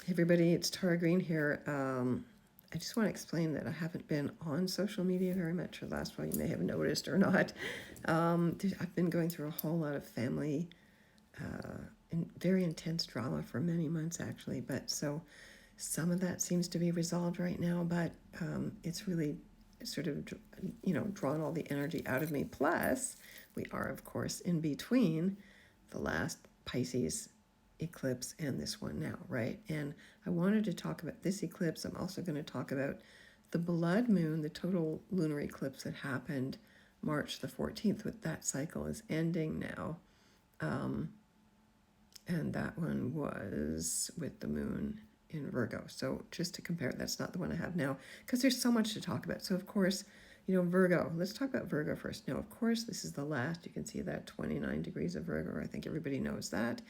Everybody, it's Tara Green here. I just want to explain that I haven't been on social media very much for the last while. You may have noticed or not. I've been going through a whole lot of family and very intense drama for many months, actually. But so some of that seems to be resolved right now, but it's really sort of, drawn all the energy out of me. Plus, we are, of course, in between the last Pisces eclipse and this one now, right? And I wanted to talk about this eclipse. I'm also going to talk about the blood moon, the total lunar eclipse that happened March the 14th. With that cycle is ending now. And that one was with the moon in Virgo. So just to compare, that's not the one I have now because there's so much to talk about. So of course, Virgo, let's talk about Virgo first. Now, of course, this is the last. You can see that 29 degrees of Virgo. I think everybody knows that.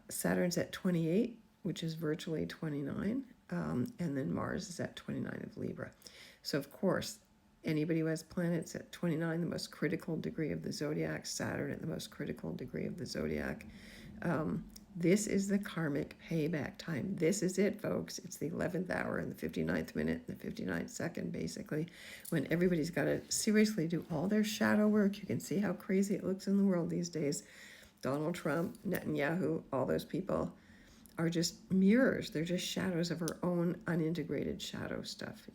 Saturn's at 28, which is virtually 29. And then Mars is at 29 of Libra. So of course, anybody who has planets at 29, the most critical degree of the zodiac, Saturn at the most critical degree of the zodiac. This is the karmic payback time. This is it, folks. It's the 11th hour and the 59th minute and the 59th second, basically, when everybody's got to seriously do all their shadow work. You can see how crazy it looks in the world these days. Donald Trump, Netanyahu, all those people are just mirrors. They're just shadows of our own unintegrated shadow stuff,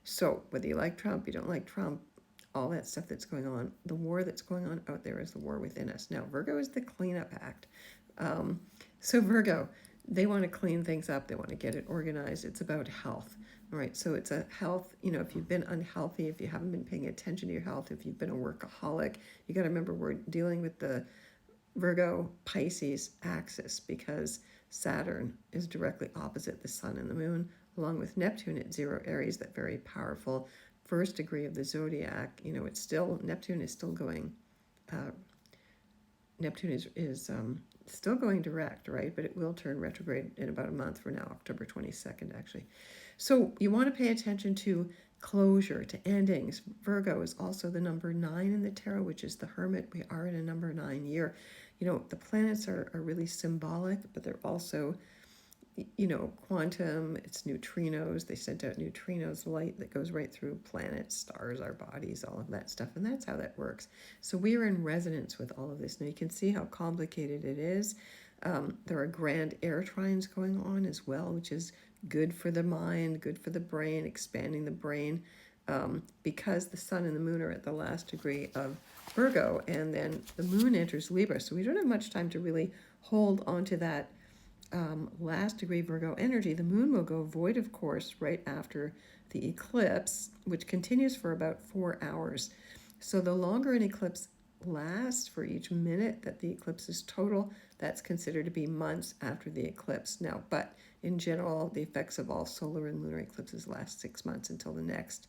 So whether you like Trump, you don't like Trump, all that stuff that's going on, the war that's going on out there is the war within us. Now, Virgo is the cleanup act. So Virgo, they want to clean things up. They want to get it organized. It's about health. All right. So it's a health, if you've been unhealthy, if you haven't been paying attention to your health, if you've been a workaholic, you got to remember we're dealing with the Virgo Pisces axis because Saturn is directly opposite the sun and the moon, along with Neptune at 0 Aries, that very powerful first degree of the zodiac. It's still, Neptune is still going, Neptune is still going direct, right? But it will turn retrograde in about a month from now, October 22nd, actually. So you want to pay attention to closure, to endings. Virgo is also the number 9 in the tarot, which is the Hermit. We are in a number 9 year. The planets are really symbolic, but they're also, quantum, it's neutrinos. They sent out neutrinos, light that goes right through planets, stars, our bodies, all of that stuff. And that's how that works. So we are in resonance with all of this. Now you can see how complicated it is. There are grand air trines going on as well, which is good for the mind, good for the brain, expanding the brain, because the sun and the moon are at the last degree of Virgo, and then the moon enters Libra. So we don't have much time to really hold on to that last degree Virgo energy. The moon will go void, of course, right after the eclipse, which continues for about 4 hours. So the longer an eclipse lasts, for each minute that the eclipse is total, that's considered to be months after the eclipse. Now, but in general, the effects of all solar and lunar eclipses last 6 months until the next.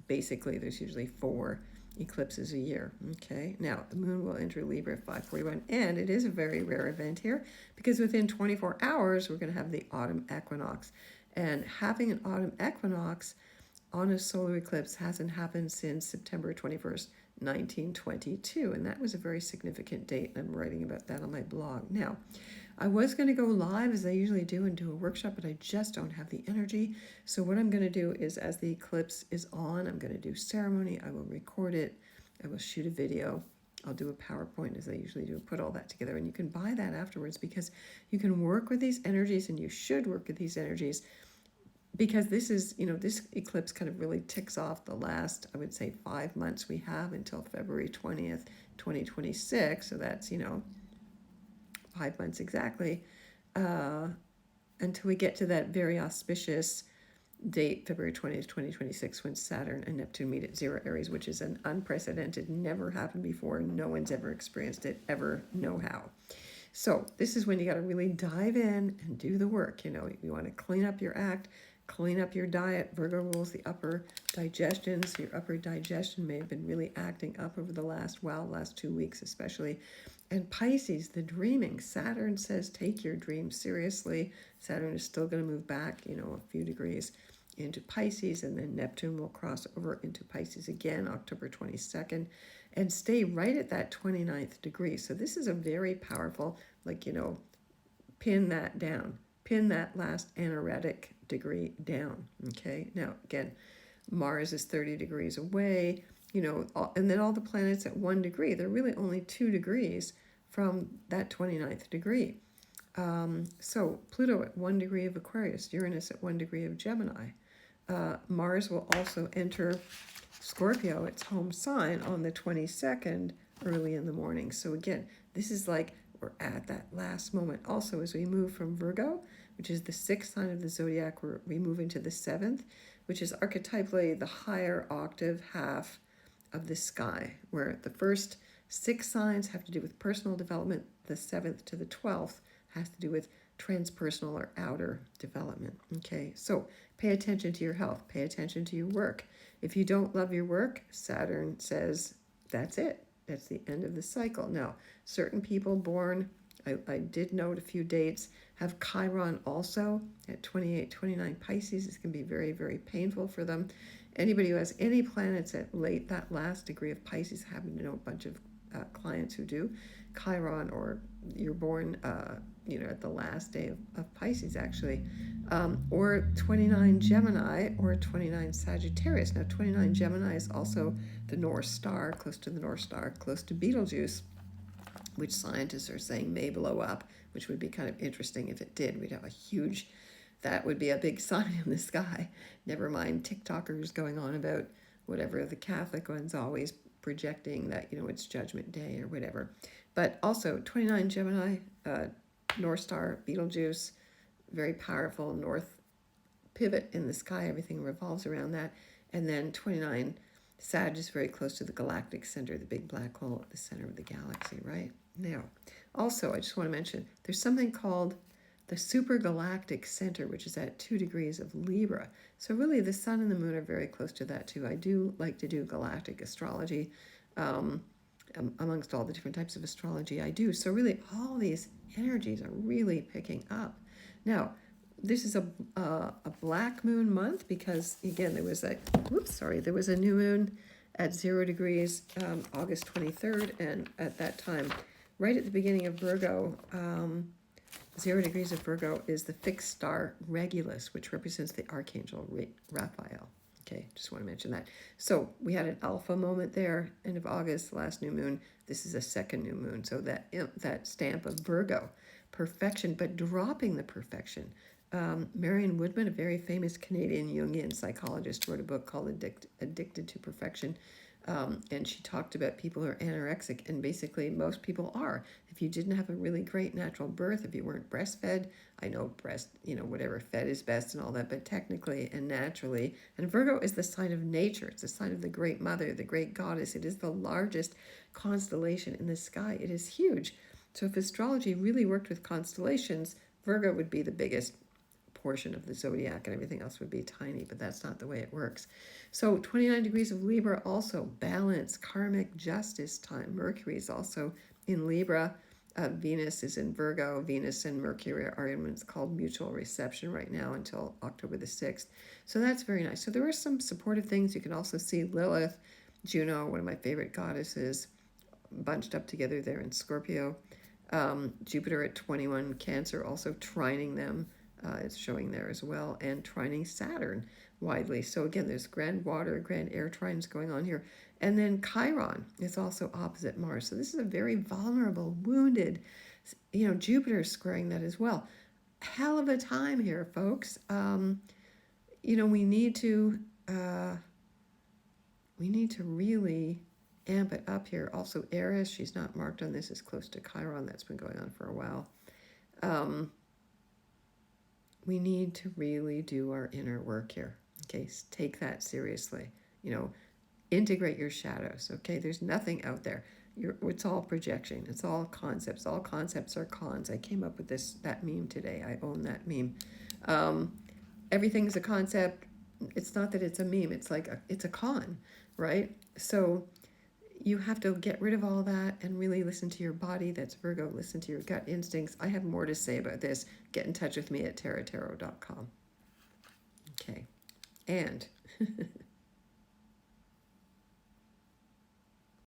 Basically, there's usually 4 eclipses a year. Okay, now the moon will enter Libra at 5:41, and it is a very rare event here because within 24 hours we're going to have the autumn equinox, and having an autumn equinox on a solar eclipse hasn't happened since September 21st, 1922, and that was a very significant date. I'm writing about that on my blog. Now, I was going to go live as I usually do and do a workshop, but I just don't have the energy. So what I'm going to do is, as the eclipse is on, I'm going to do ceremony. I will record it. I will shoot a video. I'll do a PowerPoint as I usually do, put all that together. And you can buy that afterwards because you can work with these energies, and you should work with these energies, because this is, this eclipse kind of really ticks off the last, I would say, 5 months we have until February 20th, 2026. So that's, 5 months exactly, until we get to that very auspicious date, February 20th, 2026, when Saturn and Neptune meet at 0 Aries, which is an unprecedented, never happened before. No one's ever experienced it, ever know how. So this is when you got to really dive in and do the work. You want to clean up your act, clean up your diet. Virgo rules the upper digestion, so your upper digestion may have been really acting up over the last 2 weeks especially. And Pisces, the dreaming. Saturn says take your dreams seriously. Saturn is still going to move back, a few degrees into Pisces, and then Neptune will cross over into Pisces again October 22nd and stay right at that 29th degree. So this is a very powerful, pin that down. Pin that last anaretic degree down. Okay. Now, again, Mars is 30 degrees away, and then all the planets at 1 degree. They're really only 2 degrees from that 29th degree. So Pluto at 1 degree of Aquarius, Uranus at 1 degree of Gemini. Mars will also enter Scorpio, its home sign, on the 22nd early in the morning. So again, this is like we're at that last moment. Also, as we move from Virgo, which is the 6th sign of the zodiac, we move into the 7th, which is archetypally the higher octave half of the sky, where the first 6 signs have to do with personal development. The 7th to the 12th has to do with transpersonal or outer development. Okay, so pay attention to your health, pay attention to your work. If you don't love your work, Saturn says that's it. That's the end of the cycle. Now, certain people born, I did note a few dates, have Chiron also at 28, 29 Pisces. It's going to be very, very painful for them. Anybody who has any planets at that last degree of Pisces, I happen to know a bunch of clients who do, Chiron, or you're born at the last day of Pisces, actually, or 29 Gemini or 29 Sagittarius. Now, 29 Gemini is also the North Star, close to the North Star, close to Betelgeuse, which scientists are saying may blow up, which would be kind of interesting if it did. We'd have that would be a big sign in the sky. Never mind TikTokers going on about whatever, the Catholic ones always projecting that, it's Judgment Day or whatever. But also 29 Gemini, North Star, Betelgeuse, very powerful north pivot in the sky. Everything revolves around that. And then 29 Sag is very close to the galactic center, the big black hole at the center of the galaxy, right? Now, also, I just want to mention, there's something called the supergalactic center, which is at 2 degrees of Libra. So really, the sun and the moon are very close to that too. I do like to do galactic astrology. Amongst all the different types of astrology I do. So really, all these energies are really picking up. Now, this is a black moon month because, again, there was a new moon at 0 degrees, August 23rd, and at that time, right at the beginning of Virgo, 0 degrees of Virgo is the fixed star Regulus, which represents the Archangel Raphael. Okay, just want to mention that. So we had an alpha moment there, end of August, last new moon. This is a second new moon. So that stamp of Virgo, perfection, but dropping the perfection. Marion Woodman, a very famous Canadian Jungian psychologist, wrote a book called Addicted to Perfection. And she talked about people who are anorexic, and basically most people are. If you didn't have a really great natural birth, if you weren't breastfed, I know whatever fed is best and all that, but technically and naturally, and Virgo is the sign of nature. It's the sign of the great mother, the great goddess. It is the largest constellation in the sky. It is huge. So if astrology really worked with constellations, Virgo would be the biggest portion of the zodiac and everything else would be tiny, but that's not the way it works. So 29 degrees of Libra, also balance, karmic justice time. Mercury is also in Libra. Venus is in Virgo. Venus and Mercury are in what's called mutual reception right now until October the 6th. So that's very nice. So there are some supportive things. You can also see Lilith, Juno, one of my favorite goddesses, bunched up together there in Scorpio. Jupiter at 21 Cancer, also trining them. It's showing there as well, and trining Saturn widely. So again, there's grand water, grand air trines going on here. And then Chiron is also opposite Mars. So this is a very vulnerable, wounded, Jupiter squaring that as well. Hell of a time here, folks. We need to really amp it up here. Also, Eris, she's not marked on this, is close to Chiron. That's been going on for a while. We need to really do our inner work here. Okay, take that seriously. Integrate your shadows. Okay, there's nothing out there. It's all projection. It's all concepts. All concepts are cons. I came up with that meme today. I own that meme. Everything's a concept. It's not that it's a meme. It's like it's a con, right? So you have to get rid of all that and really listen to your body. That's Virgo. Listen to your gut instincts. I have more to say about this. Get in touch with me at tarottarot.com. Okay. And